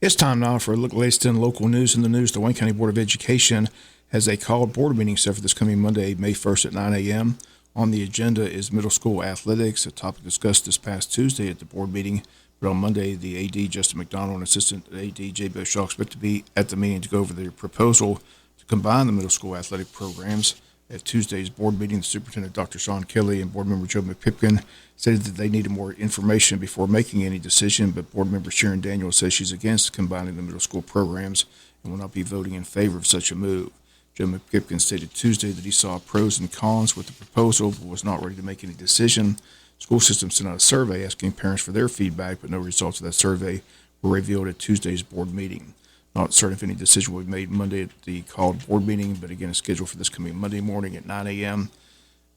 It's time now for a look at the latest in local news. In the news, the Wayne County Board of Education has a called board meeting set for this coming Monday, May 1st at 9 a.m. On the agenda is middle school athletics, a topic discussed this past Tuesday at the board meeting. But on Monday, the AD, Justin McDonald, and Assistant AD, J. Bill Shaw, expect to be at the meeting to go over their proposal to combine the middle school athletic programs. At Tuesday's board meeting, the superintendent, Dr. Sean Kelly, and board member Joe McPipkin stated that they needed more information before making any decision, but board member Sharon Daniel says she's against combining the middle school programs and will not be voting in favor of such a move. Joe McPipkin stated Tuesday that he saw pros and cons with the proposal, but was not ready to make any decision. School systems sent out a survey asking parents for their feedback, but no results of that survey were revealed at Tuesday's board meeting. Not certain if any decision will be made Monday at the called board meeting, but again, it's scheduled for this coming Monday morning at 9 a.m.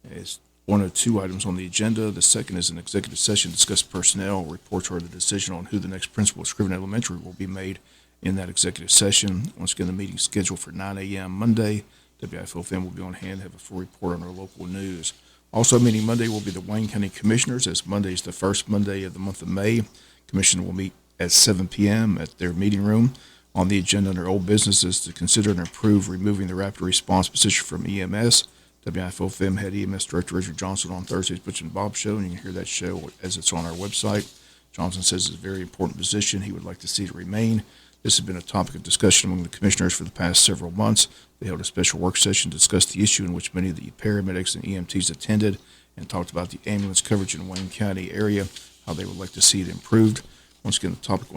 It's one of two items on the agenda. The second is an executive session to discuss personnel. Reports are the decision on who the next principal of Scriven Elementary will be made in that executive session. Once again, the meeting is scheduled for 9 a.m. Monday. WIFO will be on hand to have a full report on our local news. Also meeting Monday will be the Wayne County Commissioners, as Monday is the first Monday of the month of May. Commission will meet at 7 p.m. at their meeting room. On the agenda under old business is to consider and approve removing the rapid response position from EMS. WIFO had EMS Director Richard Johnson on Thursday's Butch and Bob show, and you can hear that show as it's on our website. Johnson says it's a very important position. He would like to see it remain. This has been a topic of discussion among the commissioners for the past several months. They held a special work session to discuss the issue in which many of the paramedics and EMTs attended and talked about the ambulance coverage in the Wayne County area, how they would like to see it improved. Once again, the topic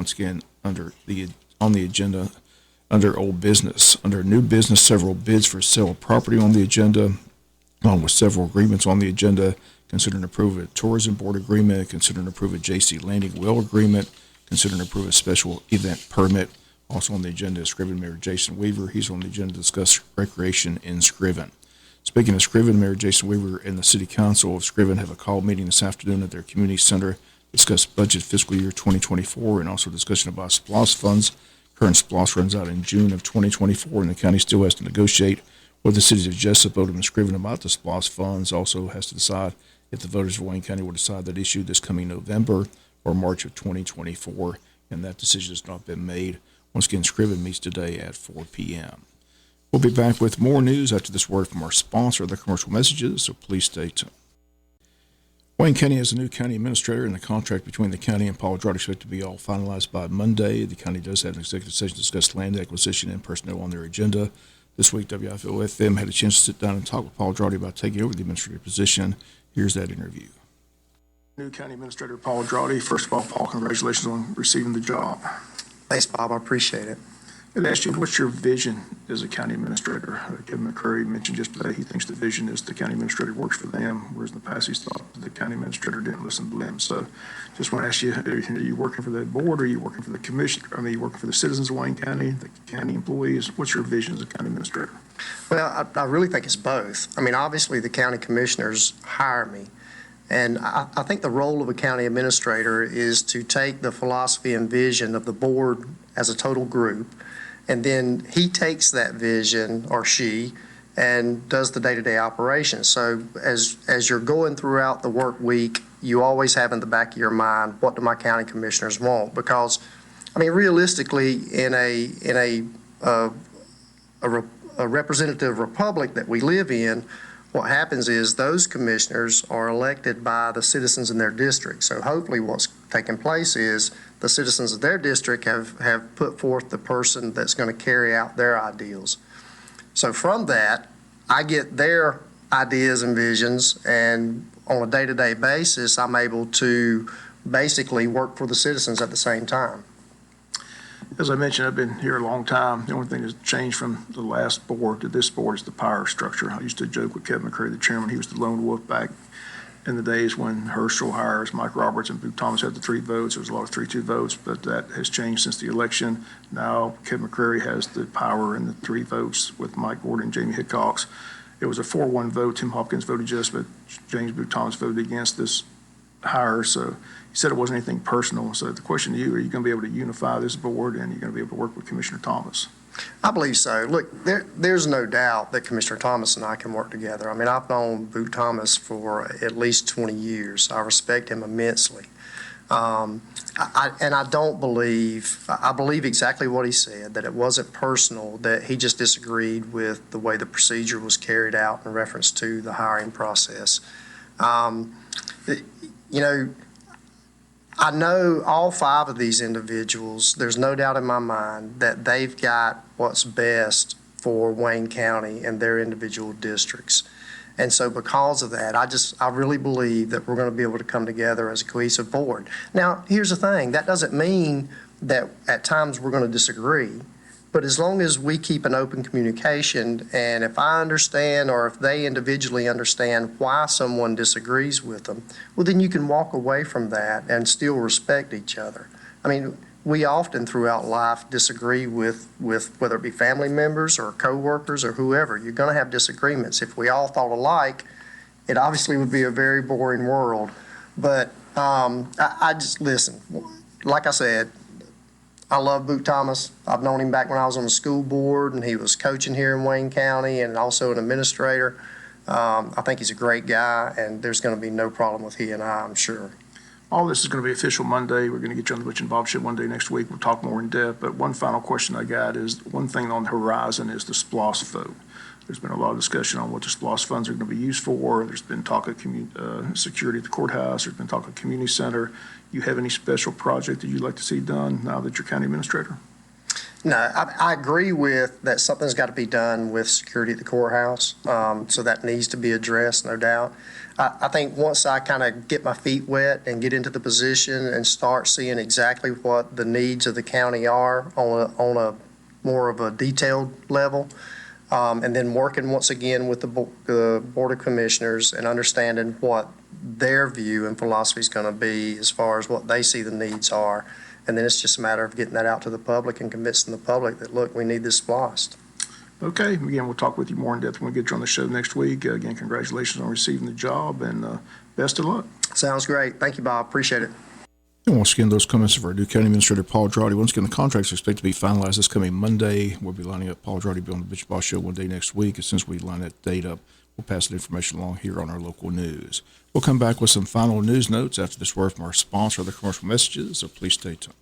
on the agenda under old business. Under new business, several bids for sale of property on the agenda, along with several agreements on the agenda. Considering approval of a tourism board agreement, considering approval of JC Landing well agreement, considering approval of special event permit. Also on the agenda is Scriven Mayor Jason Weaver. He's on the agenda to discuss recreation in Scriven. Speaking of Scriven, Mayor Jason Weaver and the City Council of Scriven have a call meeting this afternoon at their community center to discuss budget fiscal year 2024 and also discussion about SPLOS funds. Current SPLOS runs out in June of 2024, and the county still has to negotiate with the cities of Jesup, Odom, and Scriven about the SPLOS funds. Also has to decide if the voters of Wayne County will decide that issue this coming November or March of 2024, and that decision has not been made. Once again, Scriven meets today at 4 p.m. We'll be back with more news after this word from our sponsor, the commercial messages, so please stay tuned. Wayne County has a new county administrator, and the contract between the county and Paul Drawdy is expected to be all finalized by Monday. The county does have an executive session to discuss land acquisition and personnel on their agenda. This week, WIFO had a chance to sit down and talk with Paul Drawdy about taking over the administrative position. Here's that interview. New County Administrator Paul Drawdy. First of all, Paul, congratulations on receiving the job. Thanks, Bob. I appreciate it. I'd ask you, what's your vision as a county administrator? Kevin McCurry mentioned yesterday he thinks the vision is the county administrator works for them, whereas in the past he's thought the county administrator didn't listen to them. So just want to ask you, are you working for the board, or are you working for the commission? Are you working for the citizens of Wayne County, the county employees? What's your vision as a county administrator? Well, I really think it's both. I mean, obviously the county commissioners hire me, and I think the role of a county administrator is to take the philosophy and vision of the board as a total group, and then he takes that vision, or she, and does the day-to-day operations. So as you're going throughout the work week, you always have in the back of your mind, what do my county commissioners want? Because, I mean, realistically, in a representative republic that we live in, what happens is those commissioners are elected by the citizens in their district. So hopefully what's taking place is the citizens of their district have put forth the person that's going to carry out their ideals. So from that, I get their ideas and visions, and on a day-to-day basis, I'm able to basically work for the citizens at the same time. As I mentioned, I've been here a long time. The only thing that's changed from the last board to this board is the power structure. I used to joke with Kevin McCurry, the chairman. He was the lone wolf back in the days when Herschel Hires, Mike Roberts, and Booth Thomas had the 3 votes. There was a lot of 3-2 votes, but that has changed since the election. Now Kevin McCurry has the power in the 3 votes with Mike Gordon and Jamie Hickox. It was a 4-1 vote. Tim Hopkins voted yes, but James Booth Thomas voted against this hire. So he said it wasn't anything personal. So the question to you, are you going to be able to unify this board, and you're going to be able to work with Commissioner Thomas? I believe so. Look, there's no doubt that Commissioner Thomas and I can work together. I mean, I've known Booth Thomas for at least 20 years. I respect him immensely. And I don't believe, I believe exactly what he said, that it wasn't personal, that he just disagreed with the way the procedure was carried out in reference to the hiring process. You know, I know all 5 of these individuals, there's no doubt in my mind that they've got what's best for Wayne County and their individual districts. And so because of that, I really believe that we're going to be able to come together as a cohesive board. Now, here's the thing. That doesn't mean that at times we're going to disagree. But as long as we keep an open communication, and if I understand or if they individually understand why someone disagrees with them, well, then you can walk away from that and still respect each other. I mean, we often throughout life disagree with whether it be family members or coworkers or whoever. You're going to have disagreements. If we all thought alike, it obviously would be a very boring world. But I just, listen, like I said, I love Boot Thomas. I've known him back when I was on the school board, and he was coaching here in Wayne County and also an administrator. I think he's a great guy, and there's going to be no problem with he and I'm sure. All this is going to be official Monday. We're going to get you on the Butch and Bob Show one day next week. We'll talk more in depth. But one final question I got is, one thing on the horizon is the SPLOST vote. There's been a lot of discussion on what the SPLOST funds are going to be used for. There's been talk of security at the courthouse. There's been talk of community center. You have any special project that you'd like to see done now that you're county administrator? No, I agree with that something's got to be done with security at the courthouse. So that needs to be addressed, no doubt. I think once I kind of get my feet wet and get into the position and start seeing exactly what the needs of the county are on a more of a detailed level, and then working once again with the Board of Commissioners and understanding what their view and philosophy is going to be as far as what they see the needs are. And then it's just a matter of getting that out to the public and convincing the public that, look, we need this SPLOST. Okay. Again, we'll talk with you more in depth when we get you on the show next week. Again, congratulations on receiving the job, and best of luck. Sounds great. Thank you, Bob. Appreciate it. And once again, those comments of our new County Administrator Paul Girardi. Once again, the contracts are expected to be finalized this coming Monday. We'll be lining up Paul Girardi to be on the Butch Boss Show one day next week. As soon as we line that date up, we'll pass that information along here on our local news. We'll come back with some final news notes after this word from our sponsor, other commercial messages, so please stay tuned.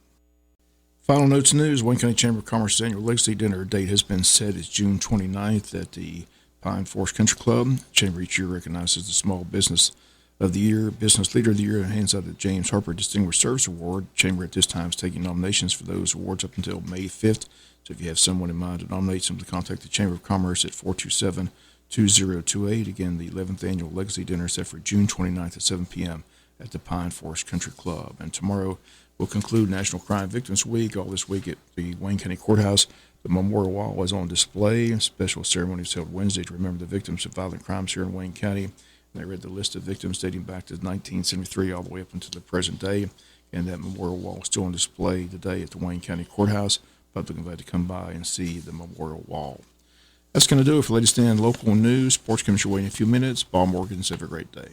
Final notes news, Wayne County Chamber of Commerce's annual Legacy Dinner date has been set as June 29th at the Pine Forest Country Club. The Chamber each year recognizes the Small Business of the Year, Business Leader of the Year, and hands out the James Harper Distinguished Service Award. The Chamber at this time is taking nominations for those awards up until May 5th. So if you have someone in mind to nominate, simply contact the Chamber of Commerce at 427-2028. Again, the 11th Annual Legacy Dinner is set for June 29th at 7 p.m. at the Pine Forest Country Club. And tomorrow, we'll conclude National Crime Victims Week. All this week at the Wayne County Courthouse, the memorial wall is on display. Special ceremonies held Wednesday to remember the victims of violent crimes here in Wayne County. And they read the list of victims dating back to 1973 all the way up until the present day. And that memorial wall is still on display today at the Wayne County Courthouse. Public invited to come by and see the memorial wall. That's going to do it for latest and local news. Sports comes your way in a few minutes. Bob Morgan's. Have a great day.